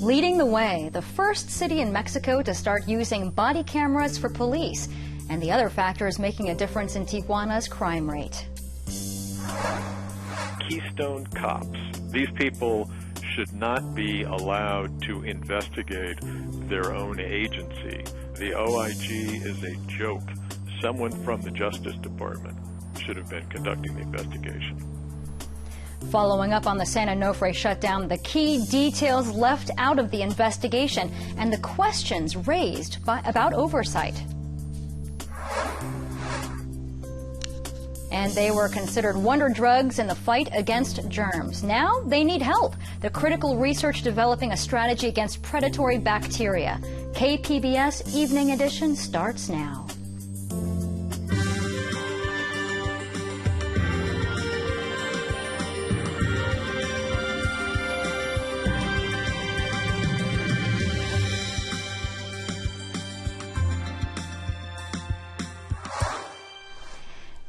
leading the way, the first city in Mexico to start using body cameras for police, and the other factors making a difference in Tijuana's crime rate. Keystone cops. These people should not be allowed to investigate their own agency. The OIG is a joke. Someone from the Justice Department should have been conducting the investigation. Following up on the San Onofre shutdown, the key details left out of the investigation and the questions raised about oversight. And they were considered wonder drugs in the fight against germs. Now they need help. The critical research developing a strategy against predatory bacteria. KPBS Evening Edition starts now.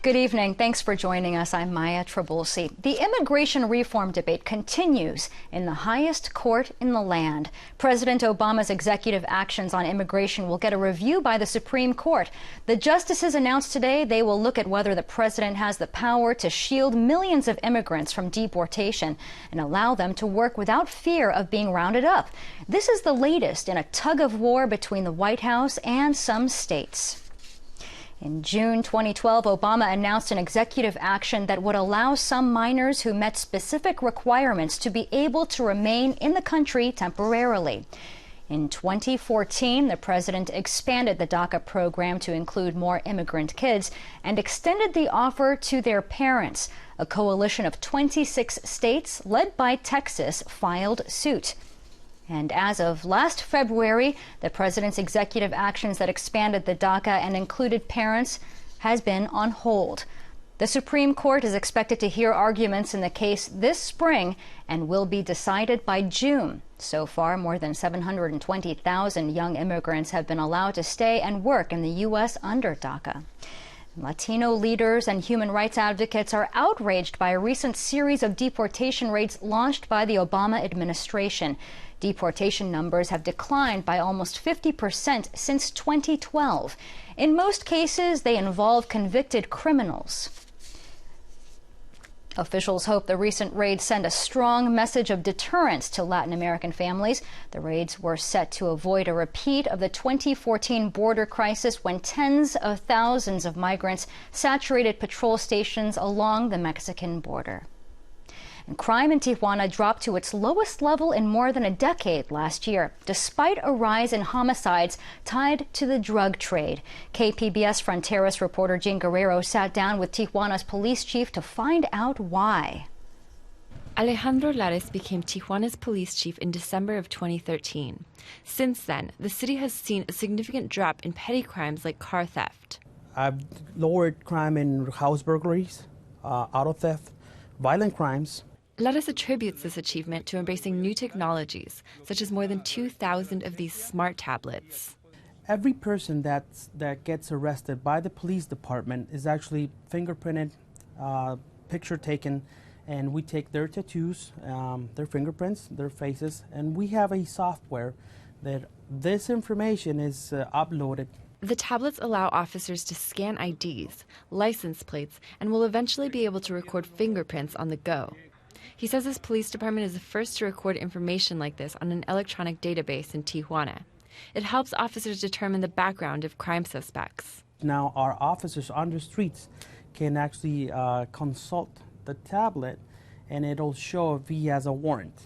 Good evening. Thanks for joining us. I'm Maya Trabulsi. The immigration reform debate continues in the highest court in the land. President Obama's executive actions on immigration will get a review by the Supreme Court. The justices announced today they will look at whether the president has the power to shield millions of immigrants from deportation and allow them to work without fear of being rounded up. This is the latest in a tug of war between the White House and some states. In June 2012, Obama announced an executive action that would allow some minors who met specific requirements to be able to remain in the country temporarily. In 2014, the president expanded the DACA program to include more immigrant kids and extended the offer to their parents. A coalition of 26 states, led by Texas, filed suit. And as of last February, the president's executive actions that expanded the DACA and included parents has been on hold. The Supreme Court is expected to hear arguments in the case this spring and will be decided by June. So far, more than 720,000 young immigrants have been allowed to stay and work in the U.S. under DACA. Latino leaders and human rights advocates are outraged by a recent series of deportation raids launched by the Obama administration. Deportation numbers have declined by almost 50% since 2012. In most cases, they involve convicted criminals. Officials hope the recent raids send a strong message of deterrence to Latin American families. The raids were set to avoid a repeat of the 2014 border crisis when tens of thousands of migrants saturated patrol stations along the Mexican border. And crime in Tijuana dropped to its lowest level in more than a decade last year, despite a rise in homicides tied to the drug trade. KPBS Fronteras reporter Jean Guerrero sat down with Tijuana's police chief to find out why. Alejandro Lares became Tijuana's police chief in December of 2013. Since then, the city has seen a significant drop in petty crimes like car theft. I've lowered crime in house burglaries, auto theft, violent crimes. Lares attributes this achievement to embracing new technologies, such as more than 2,000 of these smart tablets. Every person that gets arrested by the police department is actually fingerprinted, picture taken, and we take their tattoos, their fingerprints, their faces, and we have a software that this information is uploaded. The tablets allow officers to scan IDs, license plates, and will eventually be able to record fingerprints on the go. He says his police department is the first to record information like this on an electronic database in Tijuana. It helps officers determine the background of crime suspects. Now our officers on the streets can actually consult the tablet, and it'll show if he has a warrant,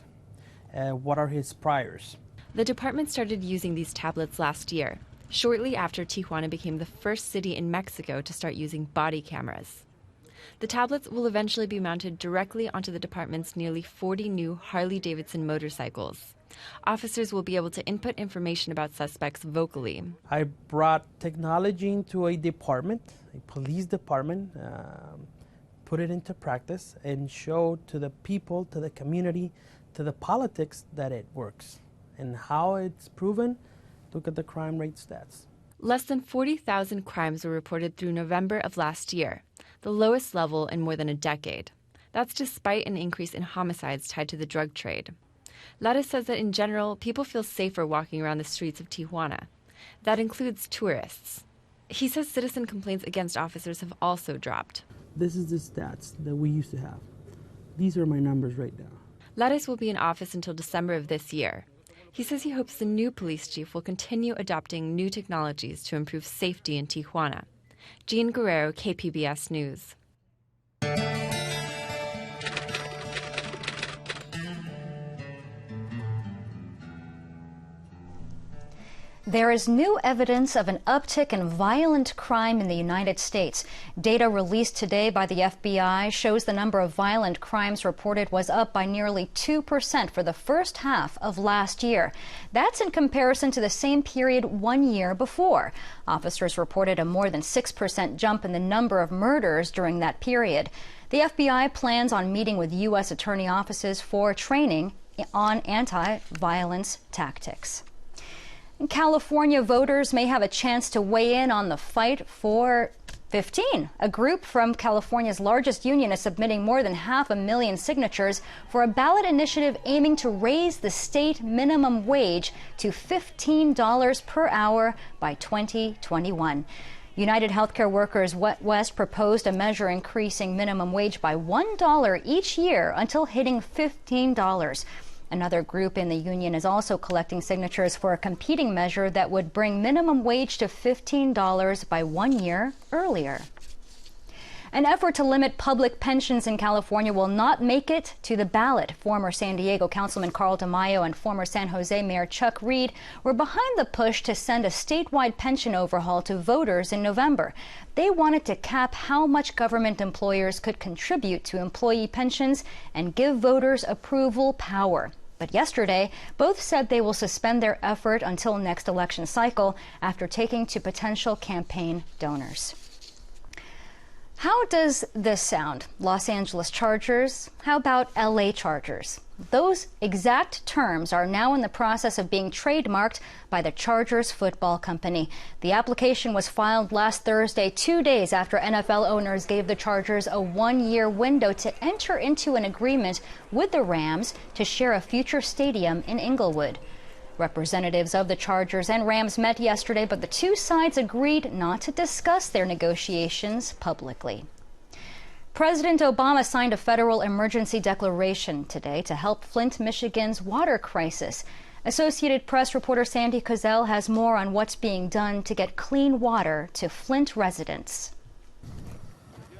what are his priors. The department started using these tablets last year, shortly after Tijuana became the first city in Mexico to start using body cameras. The tablets will eventually be mounted directly onto the department's nearly 40 new Harley-Davidson motorcycles. Officers will be able to input information about suspects vocally. I brought technology into a department, a police department, put it into practice, and showed to the people, to the community, to the politics that it works. And how it's proven, look at the crime rate stats. Less than 40,000 crimes were reported through November of last year, the lowest level in more than a decade. That's despite an increase in homicides tied to the drug trade. Lara says that in general, people feel safer walking around the streets of Tijuana. That includes tourists. He says citizen complaints against officers have also dropped. This is the stats that we used to have. These are my numbers right now. Lares will be in office until December of this year. He says he hopes the new police chief will continue adopting new technologies to improve safety in Tijuana. Jean Guerrero, KPBS News. There is new evidence of an uptick in violent crime in the United States. Data released today by the FBI shows the number of violent crimes reported was up by nearly 2% for the first half of last year. That's in comparison to the same period 1 year before. Officers reported a more than 6% jump in the number of murders during that period. The FBI plans on meeting with U.S. attorney offices for training on anti-violence tactics. California voters may have a chance to weigh in on the fight for 15. A group from California's largest union is submitting more than 500,000 signatures for a ballot initiative aiming to raise the state minimum wage to $15 per hour by 2021. United Healthcare Workers West proposed a measure increasing minimum wage by $1 each year until hitting $15. Another group in the union is also collecting signatures for a competing measure that would bring minimum wage to $15 by 1 year earlier. An effort to limit public pensions in California will not make it to the ballot. Former San Diego Councilman Carl DeMaio and former San Jose Mayor Chuck Reed were behind the push to send a statewide pension overhaul to voters in November. They wanted to cap how much government employers could contribute to employee pensions and give voters approval power. But yesterday, both said they will suspend their effort until next election cycle after taking to potential campaign donors. How does this sound? Los Angeles Chargers? How about LA Chargers? Those exact terms are now in the process of being trademarked by the Chargers Football Company. The application was filed last Thursday, 2 days after NFL owners gave the Chargers a 1-year window to enter into an agreement with the Rams to share a future stadium in Inglewood. Representatives of the Chargers and Rams met yesterday, but the two sides agreed not to discuss their negotiations publicly. President Obama signed a federal emergency declaration today to help Flint, Michigan's water crisis. Associated Press reporter Sandy Kozel has more on what's being done to get clean water to Flint residents.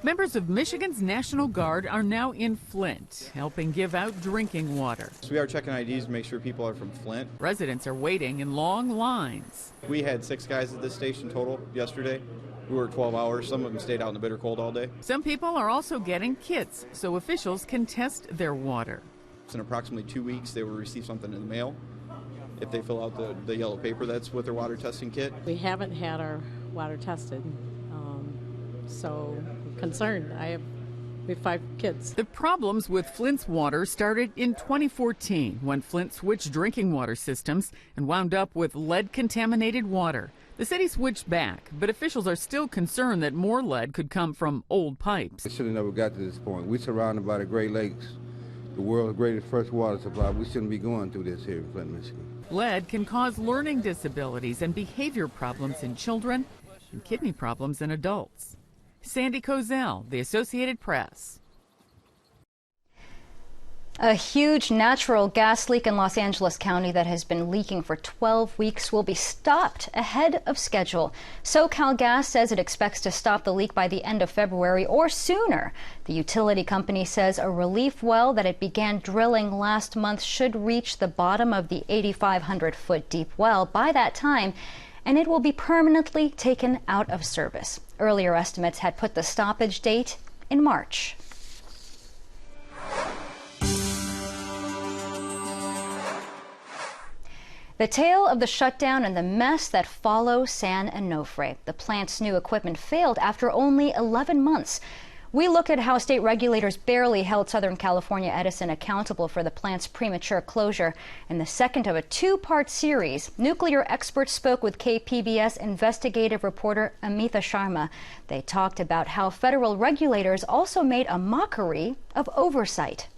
Members of Michigan's National Guard are now in Flint, helping give out drinking water. So we are checking IDs to make sure people are from Flint. Residents are waiting in long lines. We had 6 guys at this station total yesterday. We worked 12 hours. Some of them stayed out in the bitter cold all day. Some people are also getting kits so officials can test their water. In approximately 2 weeks, they will receive something in the mail. If they fill out the yellow paper that's with their water testing kit. We haven't had our water tested, so I'm concerned. We have 5 kids. The problems with Flint's water started in 2014 when Flint switched drinking water systems and wound up with lead-contaminated water. The city switched back, but officials are still concerned that more lead could come from old pipes. It should have never got to this point. We're surrounded by the Great Lakes, the world's greatest freshwater supply. We shouldn't be going through this here in Flint, Michigan. Lead can cause learning disabilities and behavior problems in children and kidney problems in adults. Sandy Kozel, The Associated Press. A huge natural gas leak in Los Angeles County that has been leaking for 12 weeks will be stopped ahead of schedule. SoCalGas says it expects to stop the leak by the end of February or sooner. The utility company says a relief well that it began drilling last month should reach the bottom of the 8,500-foot deep well by that time, and it will be permanently taken out of service. Earlier estimates had put the stoppage date in March. The tale of the shutdown and the mess that follows San Onofre. The plant's new equipment failed after only 11 months. We look at how state regulators barely held Southern California Edison accountable for the plant's premature closure. In the second of a 2-part series, nuclear experts spoke with KPBS investigative reporter Amita Sharma. They talked about how federal regulators also made a mockery of oversight.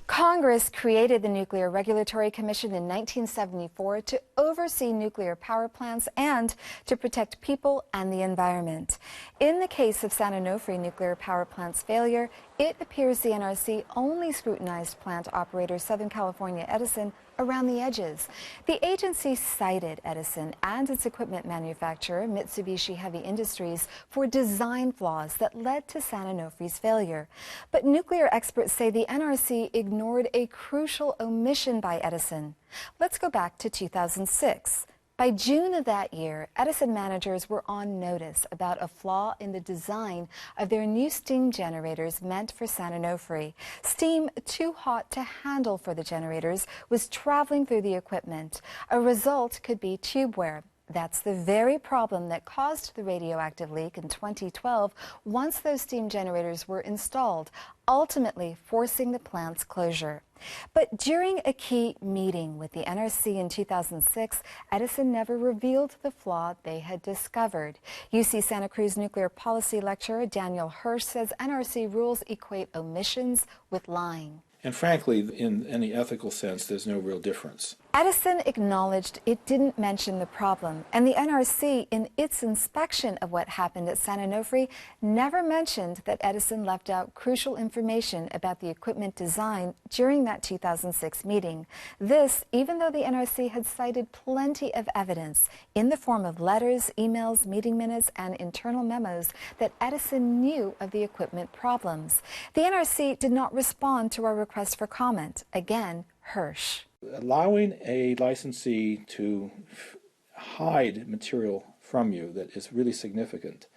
Congress created the Nuclear Regulatory Commission in 1974 to oversee nuclear power plants and to protect people and the environment. In the case of San Onofre nuclear power plant's failure, it appears the NRC only scrutinized plant operator Southern California Edison around the edges. The agency cited Edison and its equipment manufacturer, Mitsubishi Heavy Industries, for design flaws that led to San Onofre's failure. But nuclear experts say the NRC ignored a crucial omission by Edison. Let's go back to 2006. By June of that year, Edison managers were on notice about a flaw in the design of their new steam generators meant for San Onofre. Steam too hot to handle for the generators was traveling through the equipment. A result could be tube wear. That's the very problem that caused the radioactive leak in 2012 once those steam generators were installed, ultimately forcing the plant's closure. But during a key meeting with the NRC in 2006, Edison never revealed the flaw they had discovered. UC Santa Cruz nuclear policy lecturer Daniel Hirsch says NRC rules equate omissions with lying. And frankly, in any ethical sense, there's no real difference. Edison acknowledged it didn't mention the problem, and the NRC, in its inspection of what happened at San Onofre, never mentioned that Edison left out crucial information about the equipment design during that 2006 meeting. This, even though the NRC had cited plenty of evidence in the form of letters, emails, meeting minutes, and internal memos that Edison knew of the equipment problems. The NRC did not respond to our request for comment. Again, Hirsch. Allowing a licensee to hide material from you that is really significant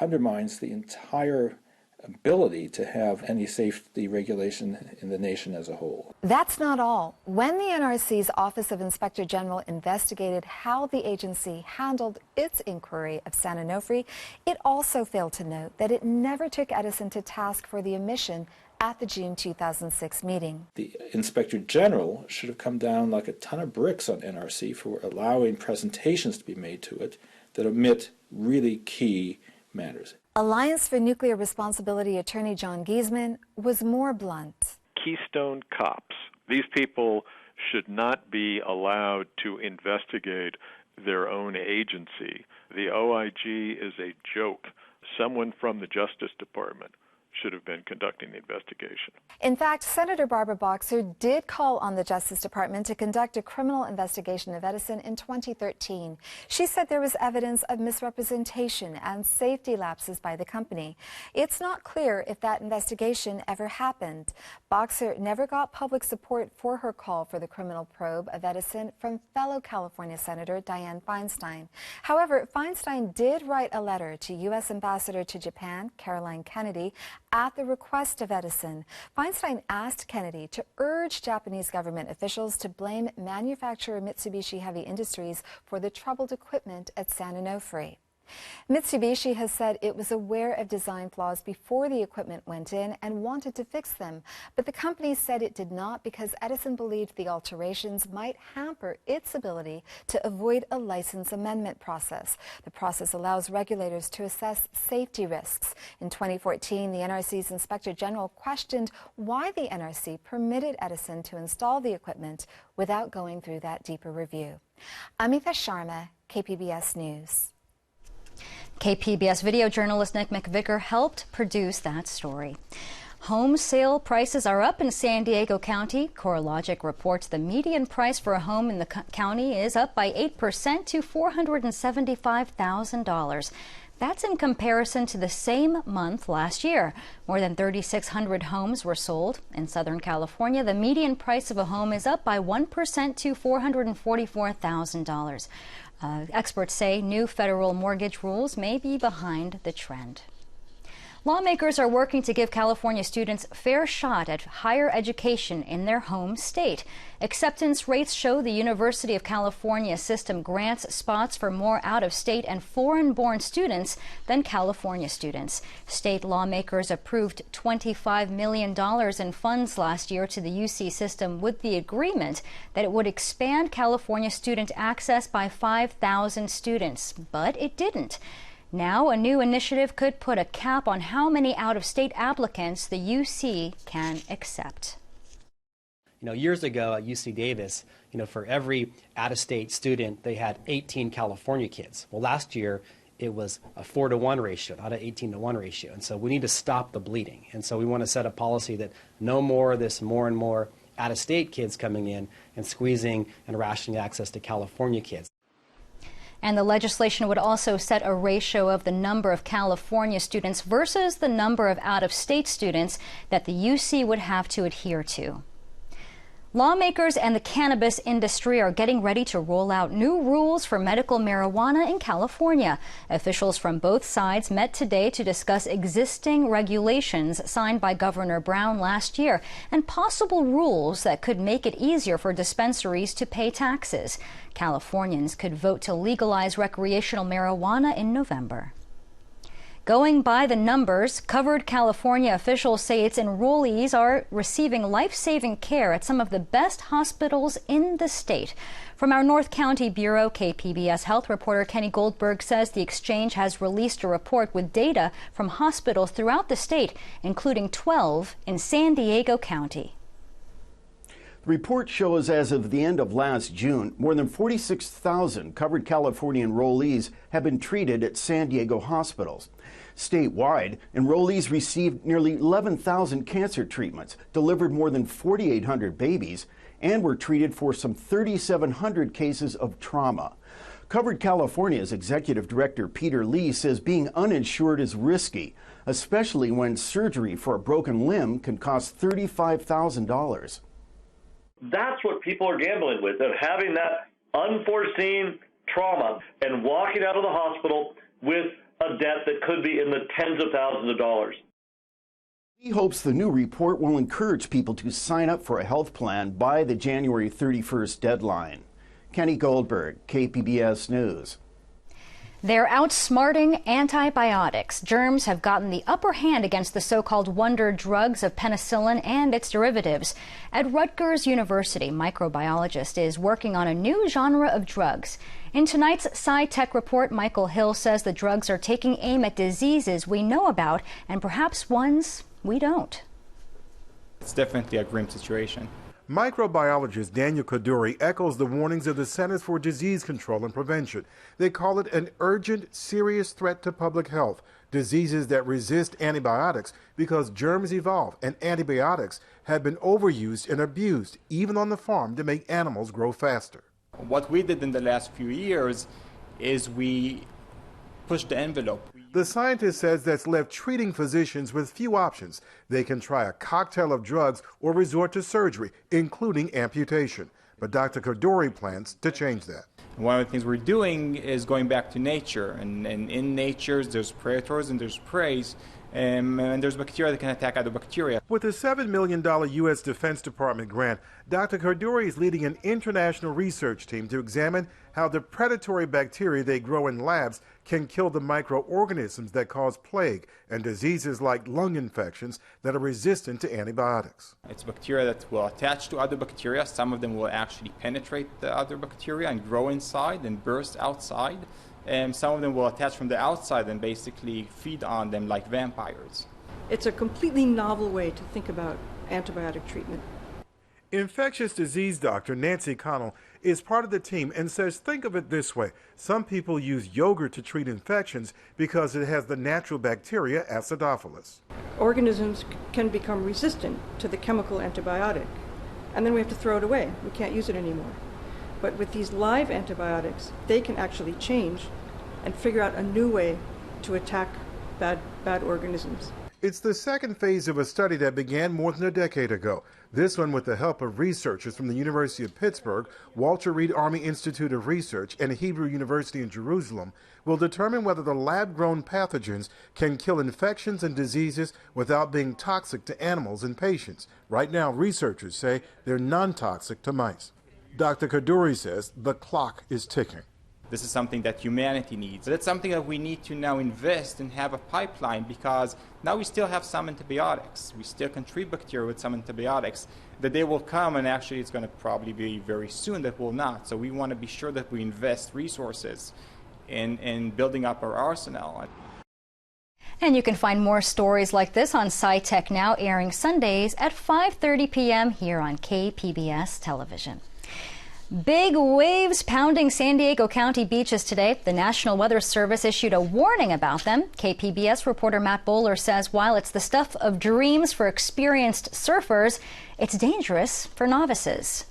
undermines the entire ability to have any safety regulation in the nation as a whole. That's not all. When the NRC's Office of Inspector General investigated how the agency handled its inquiry of San Onofre, it also failed to note that it never took Edison to task for the omission at the June 2006 meeting. The Inspector General should have come down like a ton of bricks on NRC for allowing presentations to be made to it that omit really key matters. Alliance for Nuclear Responsibility attorney John Giesman was more blunt. Keystone cops. These people should not be allowed to investigate their own agency. The OIG is a joke. Someone from the Justice Department should have been conducting the investigation. In fact, Senator Barbara Boxer did call on the Justice Department to conduct a criminal investigation of Edison in 2013. She said there was evidence of misrepresentation and safety lapses by the company. It's not clear if that investigation ever happened. Boxer never got public support for her call for the criminal probe of Edison from fellow California Senator Dianne Feinstein. However, Feinstein did write a letter to U.S. Ambassador to Japan, Caroline Kennedy, at the request of Edison. Feinstein asked Kennedy to urge Japanese government officials to blame manufacturer Mitsubishi Heavy Industries for the troubled equipment at San Onofre. Mitsubishi has said it was aware of design flaws before the equipment went in and wanted to fix them, but the company said it did not because Edison believed the alterations might hamper its ability to avoid a license amendment process. The process allows regulators to assess safety risks. In 2014, the NRC's Inspector General questioned why the NRC permitted Edison to install the equipment without going through that deeper review. Amita Sharma, KPBS News. KPBS video journalist Nick McVicker helped produce that story. Home sale prices are up in San Diego County. CoreLogic reports the median price for a home in the county is up by 8% to $475,000. That's in comparison to the same month last year. More than 3,600 homes were sold. In Southern California, the median price of a home is up by 1% to $444,000. Experts say new federal mortgage rules may be behind the trend. Lawmakers are working to give California students a fair shot at higher education in their home state. Acceptance rates show the University of California system grants spots for more out-of-state and foreign-born students than California students. State lawmakers approved $25 million in funds last year to the UC system with the agreement that it would expand California student access by 5,000 students, but it didn't. Now, a new initiative could put a cap on how many out-of-state applicants the UC can accept. Years ago at UC Davis, for every out-of-state student, they had 18 California kids. Well, last year, it was a 4-to-1 ratio, not an 18-to-1 ratio. And so we need to stop the bleeding. And so we want to set a policy that no more of this more and more out-of-state kids coming in and squeezing and rationing access to California kids. And the legislation would also set a ratio of the number of California students versus the number of out-of-state students that the UC would have to adhere to. Lawmakers and the cannabis industry are getting ready to roll out new rules for medical marijuana in California. Officials from both sides met today to discuss existing regulations signed by Governor Brown last year and possible rules that could make it easier for dispensaries to pay taxes. Californians could vote to legalize recreational marijuana in November. Going by the numbers, covered California officials say its enrollees are receiving life-saving care at some of the best hospitals in the state. From our North County Bureau, KPBS health reporter Kenny Goldberg says the exchange has released a report with data from hospitals throughout the state, including 12 in San Diego County. The report shows as of the end of last June, more than 46,000 covered California enrollees have been treated at San Diego hospitals. Statewide, enrollees received nearly 11,000 cancer treatments, delivered more than 4,800 babies, and were treated for some 3,700 cases of trauma. Covered California's executive director Peter Lee says being uninsured is risky, especially when surgery for a broken limb can cost $35,000. That's what people are gambling with, of having that unforeseen trauma and walking out of the hospital with a debt that could be in the tens of thousands of dollars. He hopes the new report will encourage people to sign up for a health plan by the January 31st deadline. Kenny Goldberg, KPBS News. They're outsmarting antibiotics. Germs have gotten the upper hand against the so-called wonder drugs of penicillin and its derivatives. At Rutgers University, microbiologist is working on a new genre of drugs. In tonight's Sci-Tech Report, Michael Hill says the drugs are taking aim at diseases we know about and perhaps ones we don't. It's definitely a grim situation. Microbiologist Daniel Kaduri echoes the warnings of the Centers for Disease Control and Prevention. They call it an urgent, serious threat to public health. Diseases that resist antibiotics because germs evolve and antibiotics have been overused and abused, even on the farm, to make animals grow faster. What we did in the last few years is we pushed the envelope. The scientist says that's left treating physicians with few options. They can try a cocktail of drugs or resort to surgery, including amputation. But Dr. Kaduri plans to change that. One of the things we're doing is going back to nature. And in nature, there's predators and there's prey. And there's bacteria that can attack other bacteria. With a $7 million U.S. Defense Department grant, Dr. Kaduri is leading an international research team to examine how the predatory bacteria they grow in labs can kill the microorganisms that cause plague and diseases like lung infections that are resistant to antibiotics. It's bacteria that will attach to other bacteria. Some of them will actually penetrate the other bacteria and grow inside and burst outside. And some of them will attach from the outside and basically feed on them like vampires. It's a completely novel way to think about antibiotic treatment. Infectious disease doctor Nancy Connell is part of the team and says, think of it this way. Some people use yogurt to treat infections because it has the natural bacteria Acidophilus. Organisms can become resistant to the chemical antibiotic, and then we have to throw it away. We can't use it anymore. But with these live antibiotics, they can actually change and figure out a new way to attack bad organisms. It's the second phase of a study that began more than a decade ago. This one with the help of researchers from the University of Pittsburgh, Walter Reed Army Institute of Research, and Hebrew University in Jerusalem will determine whether the lab-grown pathogens can kill infections and diseases without being toxic to animals and patients. Right now, researchers say they're non-toxic to mice. Dr. Kaduri says the clock is ticking. This is something that humanity needs. That's something that we need to now invest and have a pipeline, because now we still have some antibiotics. We still can treat bacteria with some antibiotics. The day will come, and actually it's going to probably be very soon that will not. So we want to be sure that we invest resources in building up our arsenal. And you can find more stories like this on SciTech Now, airing Sundays at 5:30 p.m. here on KPBS television. Big waves pounding San Diego County beaches today. The National Weather Service issued a warning about them. KPBS reporter Matt Bowler says while it's the stuff of dreams for experienced surfers, it's dangerous for novices.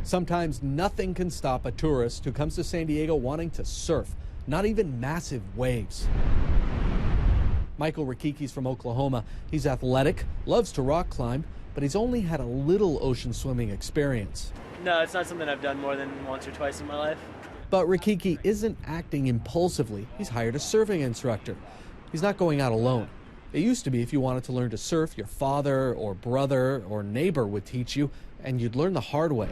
Sometimes nothing can stop a tourist who comes to San Diego wanting to surf, not even massive waves. Michael Rakiki's from Oklahoma. He's athletic, loves to rock climb, but he's only had a little ocean swimming experience. No, it's not something I've done more than once or twice in my life. But Rakiki isn't acting impulsively. He's hired a surfing instructor. He's not going out alone. It used to be if you wanted to learn to surf, your father or brother or neighbor would teach you, and you'd learn the hard way.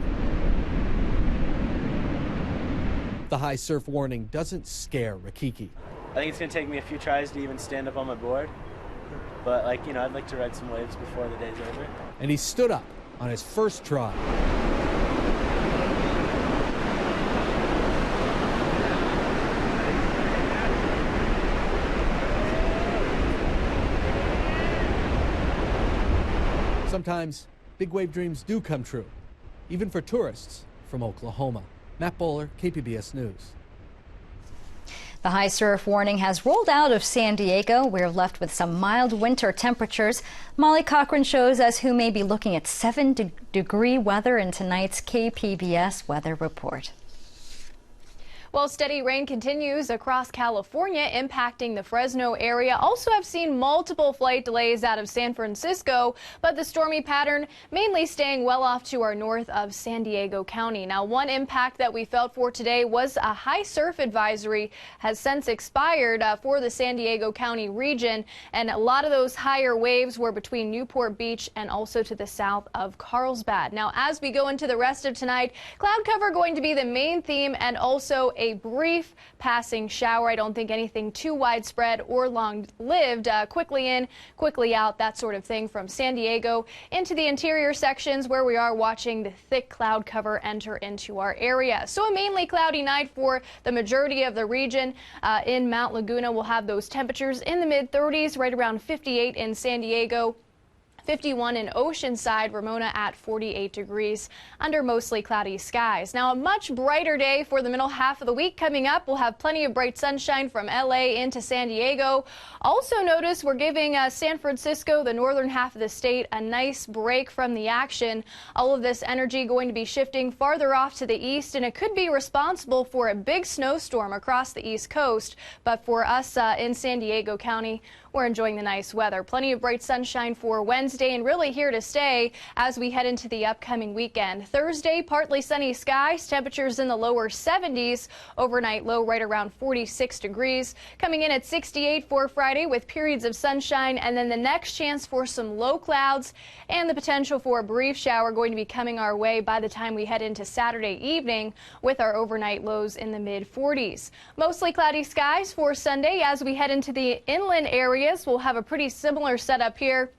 The high surf warning doesn't scare Rakiki. I think it's going to take me a few tries to even stand up on my board. But, I'd like to ride some waves before the day's over. And he stood up on his first try. Sometimes big wave dreams do come true, even for tourists from Oklahoma. Matt Bowler, KPBS News. The high surf warning has rolled out of San Diego. We're left with some mild winter temperatures. Molly Cochran shows us who may be looking at 7-degree weather in tonight's KPBS weather report. Well, steady rain continues across California, impacting the Fresno area. Also, I've seen multiple flight delays out of San Francisco, but the stormy pattern mainly staying well off to our north of San Diego County. Now, one impact that we felt for today was a high surf advisory has since expired for the San Diego County region, and a lot of those higher waves were between Newport Beach and also to the south of Carlsbad. Now, as we go into the rest of tonight, cloud cover going to be the main theme, and also a brief passing shower. I don't think anything too widespread or long-lived. Quickly in, quickly out, that sort of thing from San Diego into the interior sections where we are watching the thick cloud cover enter into our area. So a mainly cloudy night for the majority of the region. In Mount Laguna, we'll have those temperatures in the mid-30s, right around 58 in San Diego. 51 in Oceanside, Ramona at 48 degrees under mostly cloudy skies. Now, a much brighter day for the middle half of the week coming up. We'll have plenty of bright sunshine from LA into San Diego. Also notice we're giving San Francisco, the northern half of the state, a nice break from the action. All of this energy going to be shifting farther off to the east, and it could be responsible for a big snowstorm across the east coast. But for us in San Diego County, we're enjoying the nice weather. Plenty of bright sunshine for Wednesday and really here to stay as we head into the upcoming weekend. Thursday, partly sunny skies, temperatures in the lower 70s. Overnight low right around 46 degrees. Coming in at 68 for Friday with periods of sunshine, and then the next chance for some low clouds and the potential for a brief shower going to be coming our way by the time we head into Saturday evening with our overnight lows in the mid 40s. Mostly cloudy skies for Sunday as we head into the inland areas. We'll have a pretty similar setup here.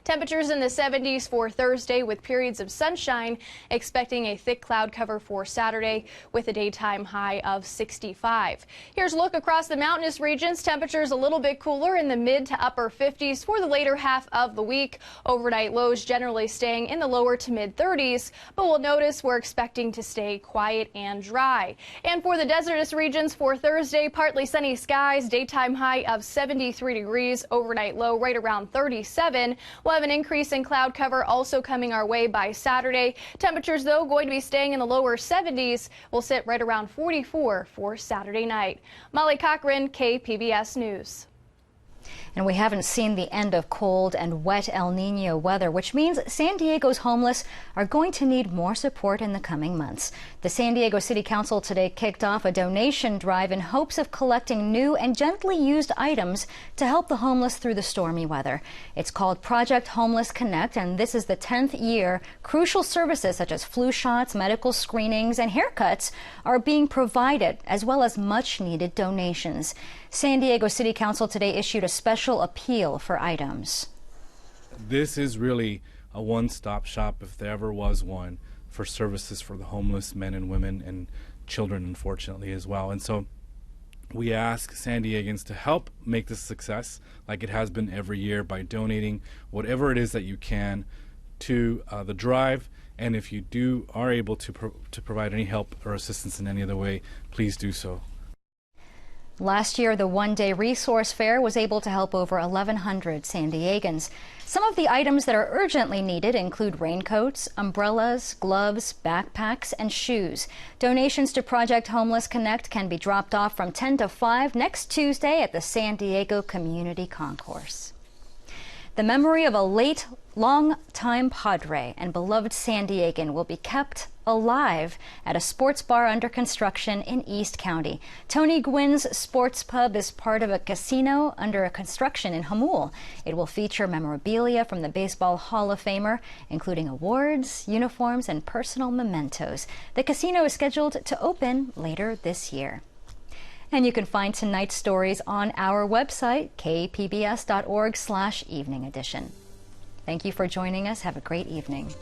Temperatures in the 70s for Thursday with periods of sunshine, expecting a thick cloud cover for Saturday with a daytime high of 65. Here's a look across the mountainous regions. Temperatures a little bit cooler in the mid to upper 50s for the later half of the week. Overnight lows generally staying in the lower to mid 30s, but we'll notice we're expecting to stay quiet and dry. And for the desertous regions for Thursday, partly sunny skies, daytime high of 73 degrees, overnight low right around 37. We'll have an increase in cloud cover also coming our way by Saturday. Temperatures, though, going to be staying in the lower 70s. We'll sit right around 44 for Saturday night. Molly Cochran, KPBS News. And we haven't seen the end of cold and wet El Nino weather, which means San Diego's homeless are going to need more support in the coming months. The San Diego City Council today kicked off a donation drive in hopes of collecting new and gently used items to help the homeless through the stormy weather. It's called Project Homeless Connect, and this is the 10th year crucial services such as flu shots, medical screenings, and haircuts are being provided, as well as much needed donations. San Diego City Council today issued a special appeal for items. This is really a one-stop shop, if there ever was one, for services for the homeless men and women, and children, unfortunately, as well. And so we ask San Diegans to help make this a success, like it has been every year, by donating whatever it is that you can to the drive. And if you are able to provide any help or assistance in any other way, please do so. Last year, the one-day resource fair was able to help over 1,100 San Diegans. Some of the items that are urgently needed include raincoats, umbrellas, gloves, backpacks, and shoes. Donations to Project Homeless Connect can be dropped off from 10 to 5 next Tuesday at the San Diego Community Concourse. The memory of a late, long-time Padre and beloved San Diegan will be kept alive at a sports bar under construction in East County. Tony Gwynn's Sports Pub is part of a casino under construction in Jamul. It will feature memorabilia from the Baseball Hall of Famer, including awards, uniforms, and personal mementos. The casino is scheduled to open later this year. And you can find tonight's stories on our website, kpbs.org/evening edition. Thank you for joining us. Have a great evening.